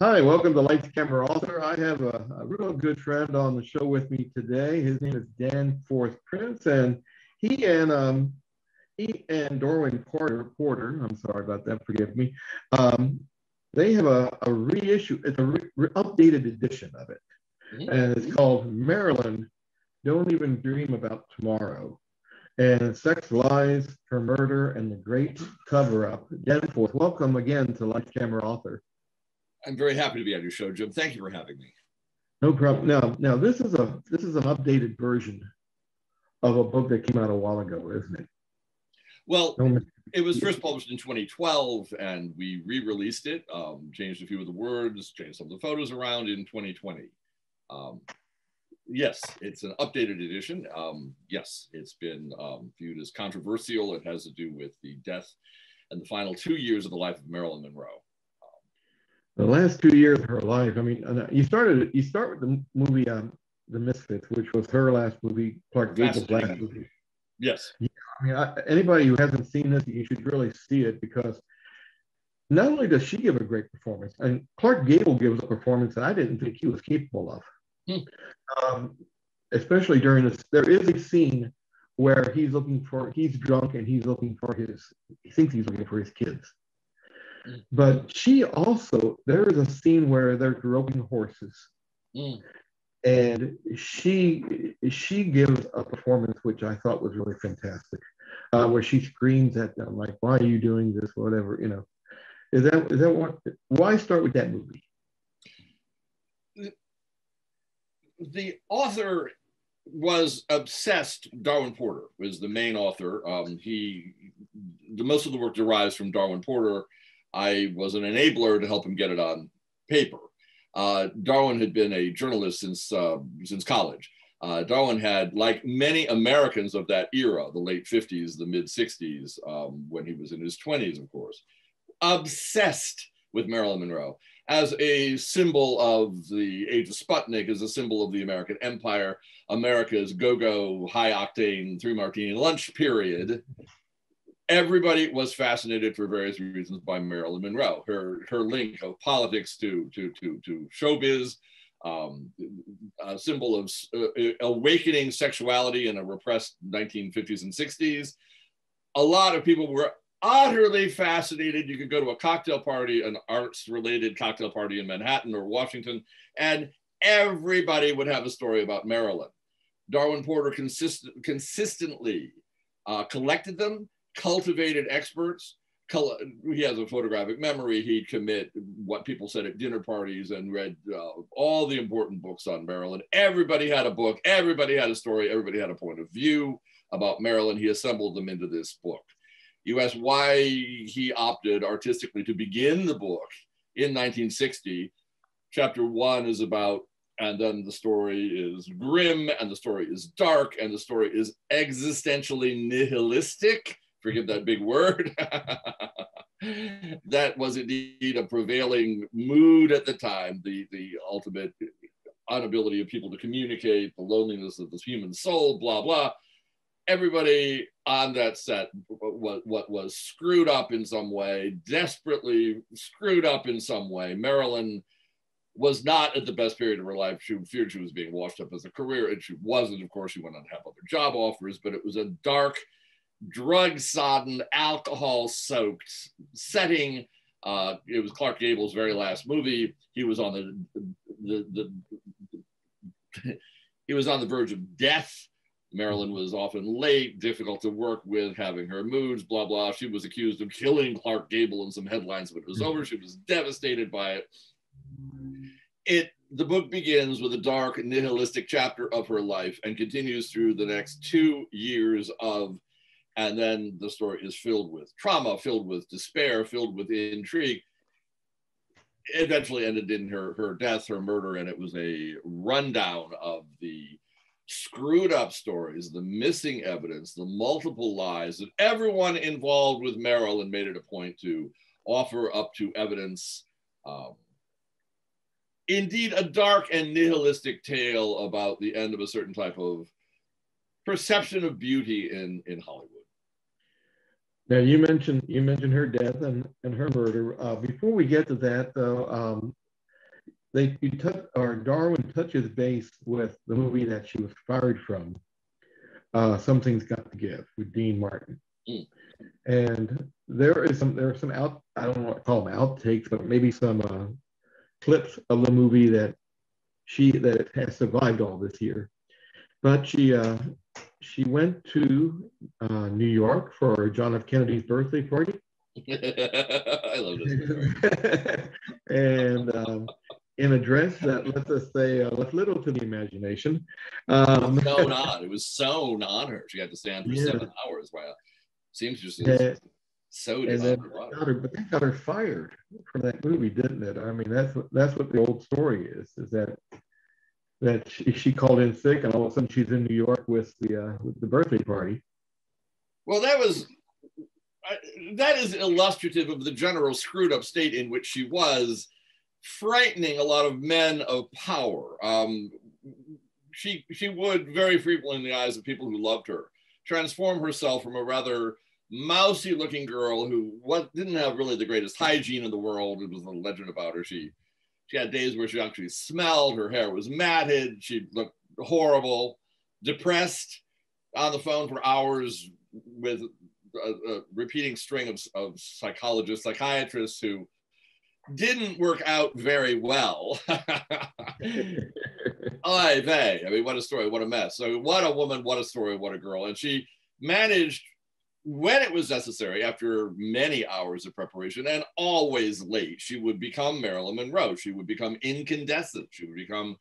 Hi, welcome to Lights Camera Author. I have a real good friend on the show with me today. His name is Danforth Prince, and he and Dorwin Porter, I'm sorry about that, forgive me. They have a reissue. It's a updated edition of it, and it's called Marilyn, Don't Even Dream About Tomorrow. And Sex, Lies, Her Murder, and the Great Cover-Up. Danforth, welcome again to Lights Camera Author. I'm very happy to be on your show, Jim. Thank you for having me. No problem. Now this is an updated version of a book that came out a while ago, isn't it? Well, it was first published in 2012, and we re-released it, changed a few of the words, changed some of the photos around in 2020. Yes, it's an updated edition. Yes, it's been viewed as controversial. It has to do with the death and the final 2 years of the life of Marilyn Monroe. The last 2 years of her life. I mean, you start with the movie The Misfits, which was her last movie, Clark Gable's last movie. Yes. Yeah, I mean, anybody who hasn't seen this, you should really see it, because not only does she give a great performance, and Clark Gable gives a performance that I didn't think he was capable of. Especially during this, there is a scene where he's drunk and he thinks he's looking for his kids. But there is a scene where they're roping horses, and she gives a performance which I thought was really fantastic, where she screams at them like, "Why are you doing this?" Whatever, you know. Is that what? Why start with that movie? The author was obsessed. Darwin Porter was the main author. Most of the work derives from Darwin Porter. I was an enabler to help him get it on paper. Darwin had been a journalist since college. Darwin had, like many Americans of that era, the late 50s, the mid 60s, when he was in his 20s, of course, obsessed with Marilyn Monroe as a symbol of the age of Sputnik, as a symbol of the American empire, America's go-go, high-octane, three-martini lunch period. Everybody was fascinated for various reasons by Marilyn Monroe. Her link of politics to showbiz, a symbol of awakening sexuality in a repressed 1950s and 60s. A lot of people were utterly fascinated. You could go to a cocktail party, an arts-related cocktail party in Manhattan or Washington, and everybody would have a story about Marilyn. Darwin Porter consistently collected them, cultivated experts. He has a photographic memory. He'd commit what people said at dinner parties and read all the important books on Marilyn. Everybody had a book, everybody had a story, everybody had a point of view about Marilyn. He assembled them into this book. You ask why he opted artistically to begin the book in 1960. Chapter 1 is about, and then the story is grim, and the story is dark, and the story is existentially nihilistic. Forgive that big word. That was indeed a prevailing mood at the time, the ultimate inability of people to communicate, the loneliness of the human soul, blah, blah. Everybody on that set was screwed up in some way, desperately screwed up in some way. Marilyn was not at the best period of her life. She feared she was being washed up as a career, and she wasn't. Of course, she went on to have other job offers, but it was a dark, drug-sodden, alcohol-soaked setting. It was Clark Gable's very last movie. He was on he was on the verge of death. Marilyn was often late, difficult to work with, having her moods, blah, blah. She was accused of killing Clark Gable in some headlines when it was over. She was devastated by it. The book begins with a dark, nihilistic chapter of her life and continues through the next 2 years of, and then the story is filled with trauma, filled with despair, filled with intrigue. It eventually ended in her death, her murder, and it was a rundown of the screwed up stories, the missing evidence, the multiple lies that everyone involved with Marilyn made it a point to offer up to evidence. Indeed, a dark and nihilistic tale about the end of a certain type of perception of beauty in Hollywood. Now you mentioned her death and her murder. Before we get to that, though, Darwin touches base with the movie that she was fired from, Something's Got to Give with Dean Martin. Mm. And there are some I don't want to call them outtakes, but maybe some clips of the movie that has survived all this year. But she went to New York for John F. Kennedy's birthday party. I love this. And in a dress that, let's just say, left little to the imagination. It was sewn on her. She had to stand for 7 hours. Wow. Seems just sewed on her body. But they got her fired from that movie, didn't it? I mean, that's what the old story is that she called in sick, and all of a sudden she's in New York with the birthday party. Well, that is illustrative of the general screwed up state in which she was, frightening a lot of men of power. She would very frequently, in the eyes of people who loved her, transform herself from a rather mousy looking girl who didn't have really the greatest hygiene in the world. It was a legend about her. She had days where she actually smelled, her hair was matted, she looked horrible, depressed, on the phone for hours with a repeating string of psychiatrists who didn't work out very well. I mean, what a story, what a mess. So what a woman, what a story, what a girl. And she managed, when it was necessary, after many hours of preparation, and always late, she would become Marilyn Monroe. She would become incandescent. She would become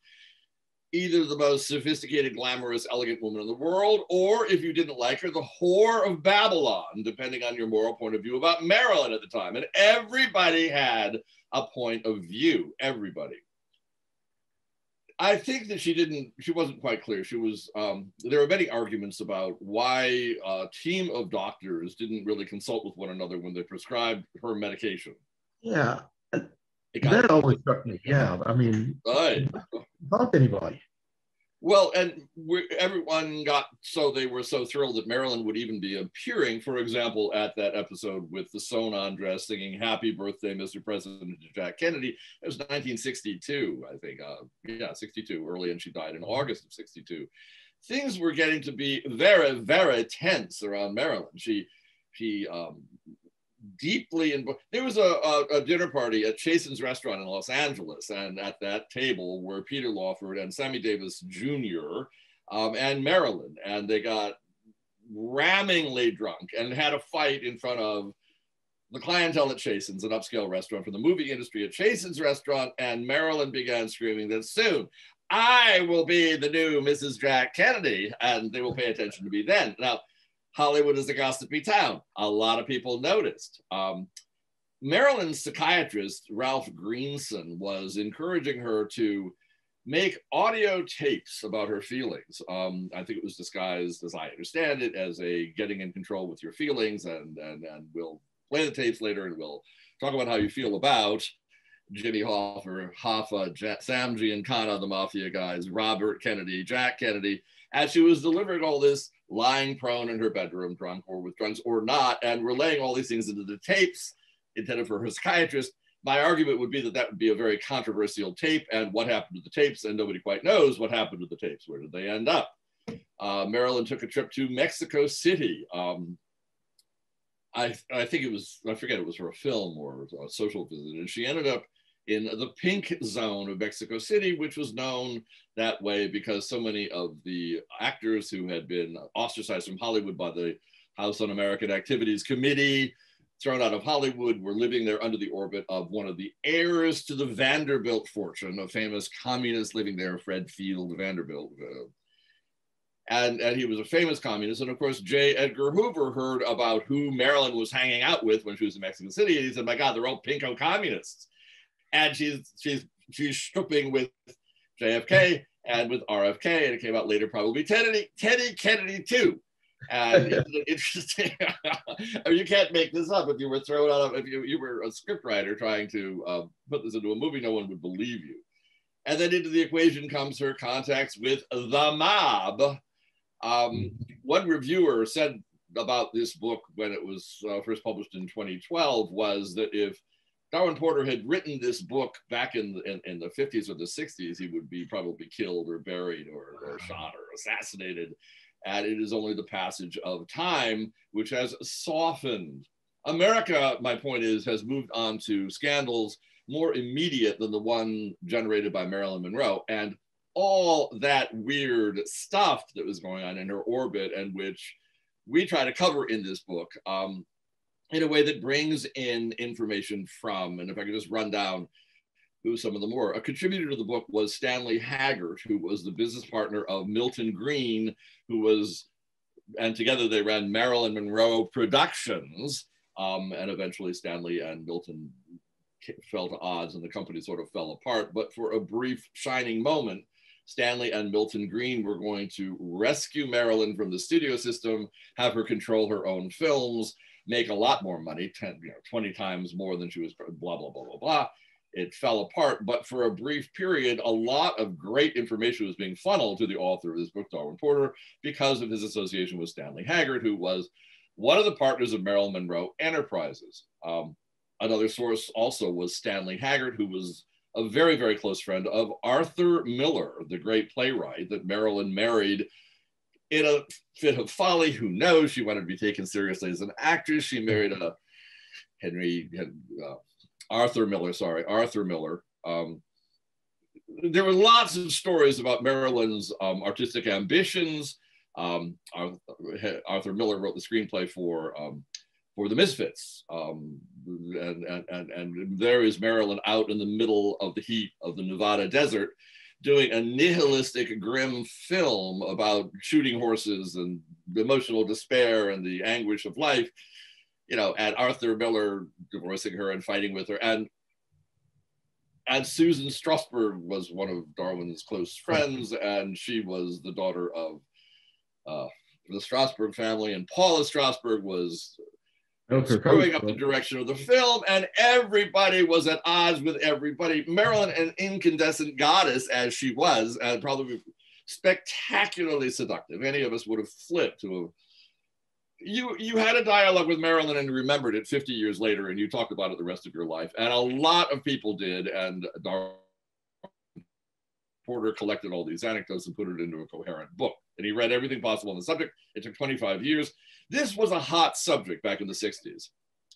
either the most sophisticated, glamorous, elegant woman in the world, or if you didn't like her, the whore of Babylon, depending on your moral point of view about Marilyn at the time. And everybody had a point of view, everybody. I think that she wasn't quite clear. There were many arguments about why a team of doctors didn't really consult with one another when they prescribed her medication. Yeah, that always struck me. Yeah, I mean, talk to anybody. Well, and everyone they were so thrilled that Marilyn would even be appearing, for example, at that episode with the sewn-on dress singing "Happy Birthday, Mr. President" to Jack Kennedy. It was 1962, I think. 62, early, and she died in August of 62. Things were getting to be very, very tense around Marilyn. She deeply involved. There was a dinner party at Chasen's restaurant in Los Angeles, and at that table were Peter Lawford and Sammy Davis Jr. And Marilyn, and they got rammingly drunk and had a fight in front of the clientele at Chasen's, an upscale restaurant for the movie industry at Chasen's restaurant, and Marilyn began screaming that soon I will be the new Mrs. Jack Kennedy, and they will pay attention to me then. Now, Hollywood is a gossipy town. A lot of people noticed. Marilyn's psychiatrist, Ralph Greenson, was encouraging her to make audio tapes about her feelings. I think it was disguised, as I understand it, as a getting in control with your feelings, and we'll play the tapes later and we'll talk about how you feel about Jimmy Hoffa, Sam Giancana, the mafia guys, Robert Kennedy, Jack Kennedy, as she was delivering all this, lying prone in her bedroom, drunk or with drugs or not, and relaying all these things into the tapes intended for her psychiatrist. My argument would be that would be a very controversial tape, and what happened to the tapes, and nobody quite knows what happened to the tapes. Where did they end up? Marilyn took a trip to Mexico City. I think it was, I forget, it was for a film or a social visit, and she ended up in the pink zone of Mexico City, which was known that way because so many of the actors who had been ostracized from Hollywood by the House Un-American Activities Committee, thrown out of Hollywood, were living there under the orbit of one of the heirs to the Vanderbilt fortune, a famous communist living there, Fred Field Vanderbilt. And he was a famous communist. And of course, J. Edgar Hoover heard about who Marilyn was hanging out with when she was in Mexico City. And he said, my God, they're all pinko communists. And she's stripping with JFK and with RFK, and it came out later probably Teddy Kennedy too. And it's interesting. I mean, you can't make this up. If you were thrown out, if you were a scriptwriter trying to put this into a movie, no one would believe you. And then into the equation comes her contacts with the mob. One reviewer said about this book when it was first published in 2012 was that if Darwin Porter had written this book back in the 50s or the 60s, he would be probably killed or buried or shot or assassinated. And it is only the passage of time which has softened. America, my point is, has moved on to scandals more immediate than the one generated by Marilyn Monroe. And all that weird stuff that was going on in her orbit, and which we try to cover in this book, in a way that brings in information from, and if I could just run down who some of them were. A contributor to the book was Stanley Haggart, who was the business partner of Milton Green, who was, and together they ran Marilyn Monroe Productions, and eventually Stanley and Milton fell to odds and the company sort of fell apart. But for a brief shining moment, Stanley and Milton Green were going to rescue Marilyn from the studio system, have her control her own films, make a lot more money, 20 times more than she was, blah, blah, blah, blah, blah. It fell apart, but for a brief period, a lot of great information was being funneled to the author of this book, Darwin Porter, because of his association with Stanley Haggart, who was one of the partners of Marilyn Monroe Enterprises. Another source also was Stanley Haggart, who was a very, very close friend of Arthur Miller, the great playwright that Marilyn married in a fit of folly. Who knows? She wanted to be taken seriously as an actress. She married Arthur Miller. There were lots of stories about Marilyn's artistic ambitions. Arthur Miller wrote the screenplay for The Misfits. And there is Marilyn out in the middle of the heat of the Nevada desert doing a nihilistic, grim film about shooting horses and emotional despair and the anguish of life, and Arthur Miller divorcing her and fighting with her. And Susan Strasberg was one of Darwin's close friends, and she was the daughter of the Strasberg family, and Paula Strasberg was screwing up the direction of the film, and everybody was at odds with everybody. Marilyn, an incandescent goddess as she was, and probably spectacularly seductive. Any of us would have flipped to have. You had a dialogue with Marilyn and remembered it 50 years later, and you talked about it the rest of your life, and a lot of people did, and Darwin Porter collected all these anecdotes and put it into a coherent book. And he read everything possible on the subject. It took 25 years. This was a hot subject back in the 60s.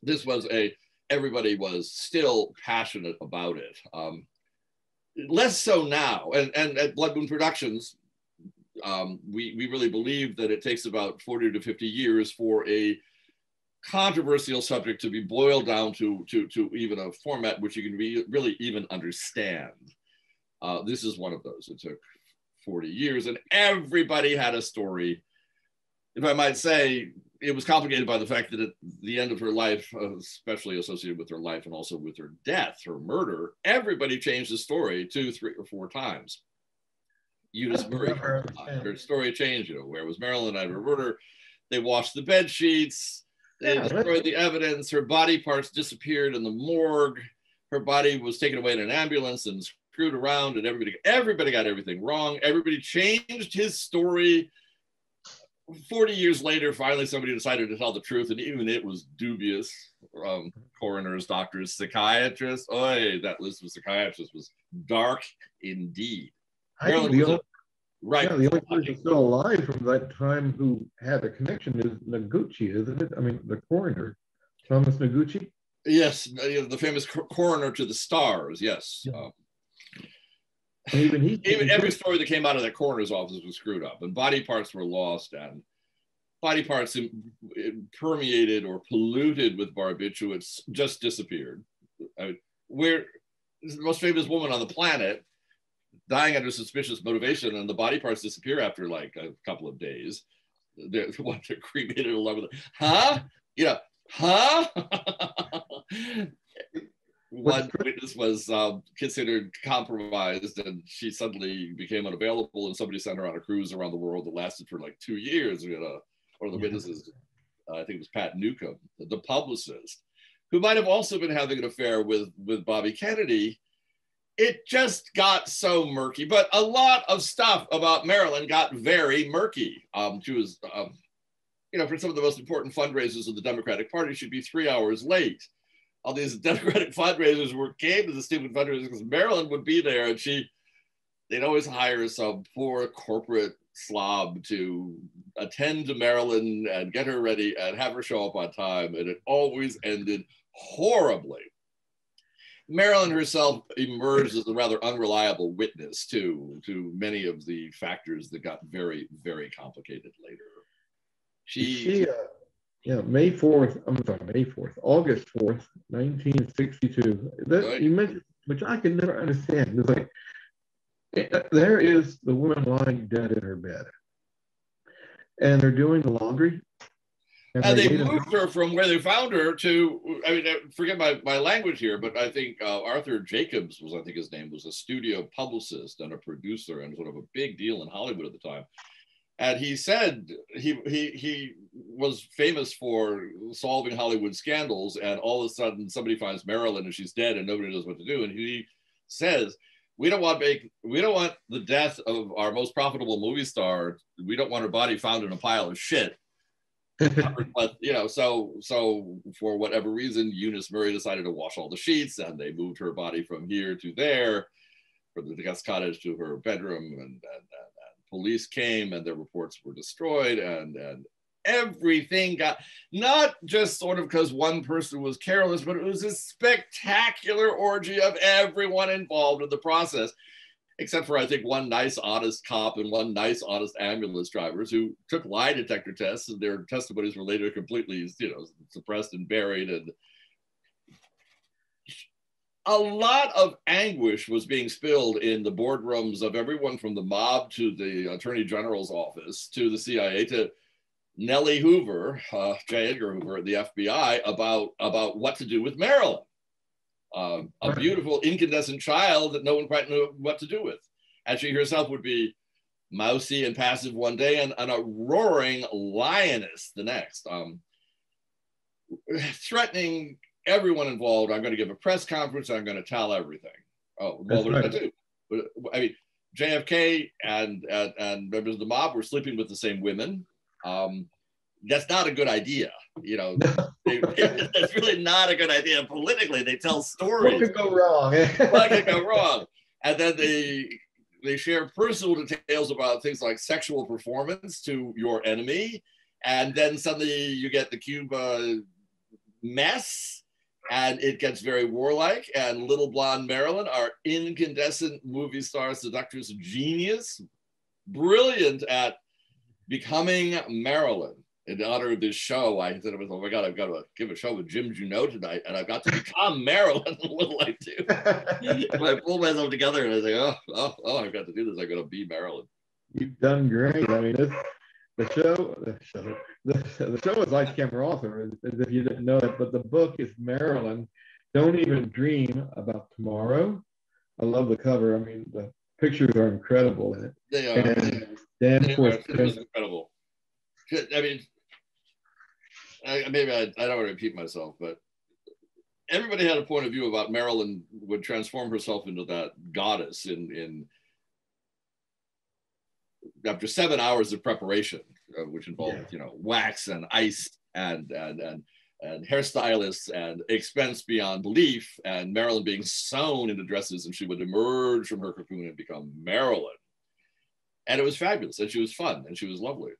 This was everybody was still passionate about it. Less so now. And at Blood Moon Productions, we really believe that it takes about 40 to 50 years for a controversial subject to be boiled down to even a format which you can really even understand. This is one of those. It took 40 years, and everybody had a story. If I might say, it was complicated by the fact that at the end of her life, especially associated with her life and also with her death, her murder, everybody changed the story 2, 3, or 4 times. Eunice Murray, her story changed. Where was Marilyn? I wrote her. They washed the bed sheets. They destroyed the evidence. Her body parts disappeared in the morgue. Her body was taken away in an ambulance and screwed around, and everybody got everything wrong. Everybody changed his story. 40 years later, finally somebody decided to tell the truth, and even it was dubious. Coroners, doctors, psychiatrists. That list of psychiatrists was dark indeed. I think the only person still alive from that time who had a connection is Noguchi, isn't it? I mean, the coroner, Thomas Noguchi. Yes, the famous coroner to the stars. Yes. Yeah. Even every story that came out of that coroner's office was screwed up, and body parts were lost, and body parts permeated or polluted with barbiturates just disappeared. We're the most famous woman on the planet, dying under suspicious motivation, and the body parts disappear after like a couple of days. They're cremated along with it. Huh? Huh? One witness was considered compromised, and she suddenly became unavailable, and somebody sent her on a cruise around the world that lasted for like 2 years. One of the witnesses, I think it was Pat Newcomb, the publicist, who might have also been having an affair with Bobby Kennedy. It just got so murky, but a lot of stuff about Marilyn got very murky. She was, for some of the most important fundraisers of the Democratic Party, she'd be 3 hours late. all these Democratic fundraisers came to the stupid fundraisers because Marilyn would be there, and they'd always hire some poor corporate slob to attend to Marilyn and get her ready and have her show up on time, and it always ended horribly. Marilyn herself emerged as a rather unreliable witness to many of the factors that got very, very complicated later. May 4th, August 4th, 1962. Right. You mentioned, which I can never understand. It's like, there is the woman lying dead in her bed, and they're doing the laundry. And they moved her from where they found her to, I mean, forget my language here, but I think Arthur Jacobs was, I think his name, was a studio publicist and a producer and sort of a big deal in Hollywood at the time. And he said he was famous for solving Hollywood scandals, and all of a sudden somebody finds Marilyn and she's dead and nobody knows what to do. And he says, we don't want the death of our most profitable movie star. We don't want her body found in a pile of shit. But so for whatever reason, Eunice Murray decided to wash all the sheets, and they moved her body from here to there, from the guest cottage to her bedroom, and police came, and their reports were destroyed, and everything got, not just sort of because one person was careless, but it was a spectacular orgy of everyone involved in the process. Except for, I think, one nice, honest cop and one nice, honest ambulance drivers who took lie detector tests, and their testimonies were later completely, suppressed and buried. And a lot of anguish was being spilled in the boardrooms of everyone from the mob to the Attorney General's office to the CIA to Nellie Hoover, J. Edgar Hoover at the FBI, about what to do with Marilyn. A beautiful incandescent child that no one quite knew what to do with. And she herself would be mousy and passive one day and a roaring lioness the next, threatening everyone involved. I'm going to give a press conference. I'm going to tell everything. Oh, well, there's that too. I mean, JFK and members of the mob were sleeping with the same women. That's not a good idea. It's really not a good idea. Politically, they tell stories. What could go wrong? What could go wrong? And then they share personal details about things like sexual performance to your enemy. And then suddenly you get the Cuba mess, and it gets very warlike. And little blonde Marilyn, our incandescent movie star seductress genius, brilliant at becoming Marilyn. In honor of this show, I said, oh my God, I've got to give a show with Jim Juneau tonight, and I've got to become Marilyn. What do I do? I pull myself together, and I say, oh, I've got to do this. I've got to be Marilyn. You've done great. I mean, the show is like camera author, as if you didn't know it, but the book is Marilyn. Don't Even Dream About Tomorrow. I love the cover. I mean, the pictures are incredible in it. They are. And Danforth. It was incredible. I mean, maybe I don't want to repeat myself, but everybody had a point of view about Marilyn would transform herself into that goddess in after 7 hours of preparation, which involved wax and ice and hairstylists and expense beyond belief, and Marilyn being sewn into dresses, and she would emerge from her cocoon and become Marilyn. And it was fabulous, and she was fun, and she was lovely.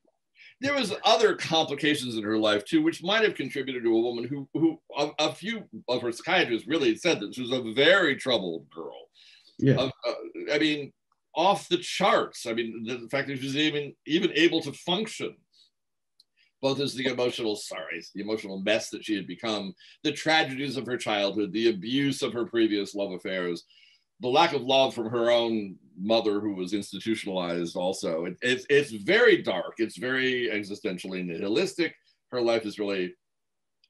There was other complications in her life too, which might have contributed to a woman who a few of her psychiatrists really said that she was a very troubled girl. Yeah. I mean, off the charts. I mean, the fact that she was even able to function, both as the emotional mess that she had become, the tragedies of her childhood, the abuse of her previous love affairs, the lack of love from her own mother, who was institutionalized also. It's very dark. It's very existentially nihilistic. Her life is really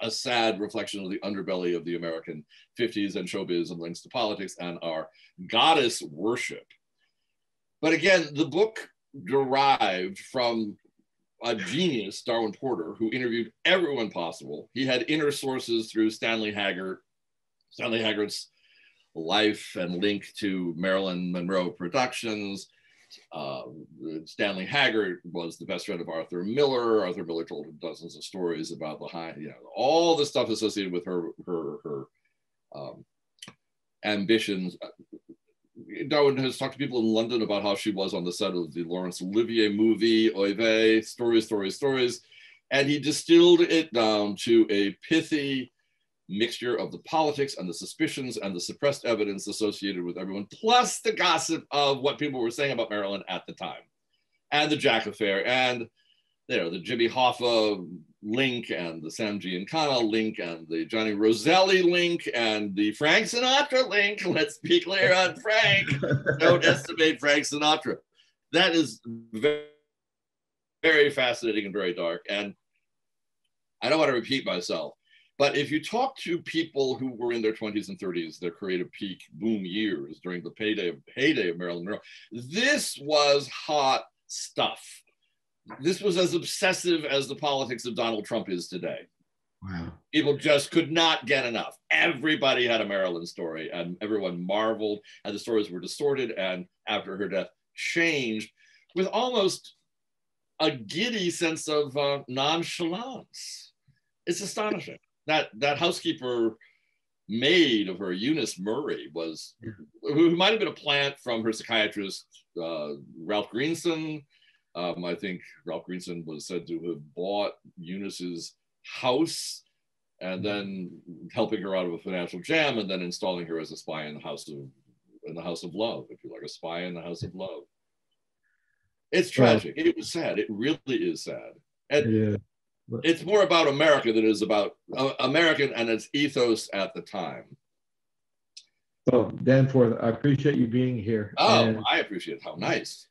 a sad reflection of the underbelly of the American 50s and showbiz and links to politics and our goddess worship. But again, the book derived from a genius, Darwin Porter, who interviewed everyone possible. He had inner sources through Stanley Haggart. Stanley Haggart's life and link to Marilyn Monroe Productions. Stanley Haggart was the best friend of Arthur Miller. Arthur Miller told him dozens of stories about all the stuff associated with her ambitions. Darwin has talked to people in London about how she was on the set of the Laurence Olivier movie, Oy Vey, stories, stories, stories. And he distilled it down to a pithy mixture of the politics and the suspicions and the suppressed evidence associated with everyone, plus the gossip of what people were saying about Marilyn at the time, and the Jack affair, and the Jimmy Hoffa link, and the Sam Giancana link, and the Johnny Roselli link, and the Frank Sinatra link. Let's be clear on Frank. Don't estimate Frank Sinatra. That is very, very fascinating and very dark. And I don't want to repeat myself, but if you talk to people who were in their 20s and 30s, their creative peak boom years during the heyday of Marilyn Monroe, this was hot stuff. This was as obsessive as the politics of Donald Trump is today. Wow. People just could not get enough. Everybody had a Marilyn story, and everyone marveled, and the stories were distorted, and after her death, changed with almost a giddy sense of nonchalance. It's astonishing. That housekeeper maid of her, Eunice Murray, who might have been a plant from her psychiatrist, Ralph Greenson. I think Ralph Greenson was said to have bought Eunice's house and then helping her out of a financial jam, and then installing her as a spy in the house of love, if you like, a spy in the house of love. It's tragic. It was sad. It really is sad. And it's more about America than it is about American and its ethos at the time. So, Danforth, I appreciate you being here. Oh, I appreciate it. How nice.